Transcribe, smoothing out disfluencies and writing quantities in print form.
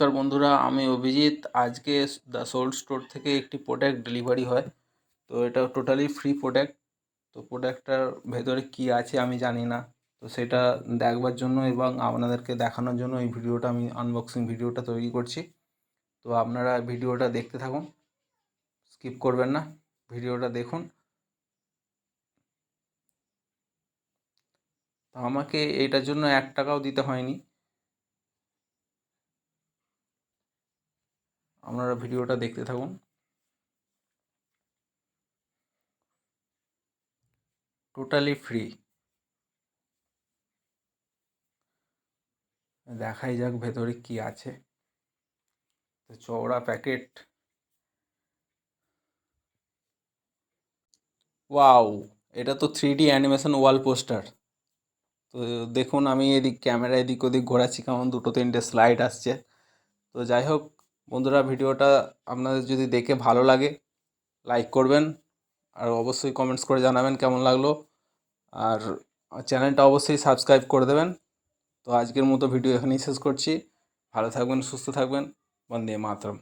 নমস্কার বন্ধুরা, আমি অভিজিৎ। আজকে দ্য সোল স্টোর থেকে একটি প্রোডাক্ট ডেলিভারি হয়। তো এটা টোটালি ফ্রি প্রোডাক্ট। তো প্রোডাক্টটার ভেতরে কি আছে আমি জানি না, তো সেটা দেখবার জন্য এবং আপনাদেরকে দেখানোর জন্য এই ভিডিওটা, আমি আনবক্সিং ভিডিওটা তৈরি করছি। তো আপনারা ভিডিওটা দেখতে থাকুন, স্কিপ করবেন না, ভিডিওটা দেখুন। তো আমাকে এটার জন্য 1 টাকাও দিতে হয়নি। আপনারা ভিডিওটা দেখতে থাকুন। Totally free. দেখাই যাক ভেতরে কি আছে। তো চওড়া প্যাকেট। ওয়াও, এটা তো 3D অ্যানিমেশন ওয়াল পোস্টার। তো দেখুন, আমি এদিক ক্যামেরা এদিক ওদিক ঘোরাচ্ছি, কেমন 2-3টে স্লাইড আসছে। তো যাই হোক বন্ধুরা, ভিডিওটা আপনাদের যদি দেখে ভালো লাগে লাইক করবেন, আর অবশ্যই কমেন্টস করে জানাবেন কেমন লাগলো, আর চ্যানেলটা অবশ্যই সাবস্ক্রাইব করে দেবেন। তো আজকের মতো ভিডিও এখানেই শেষ করছি। ভালো থাকবেন, সুস্থ থাকবেন। বন্দে মাতরম।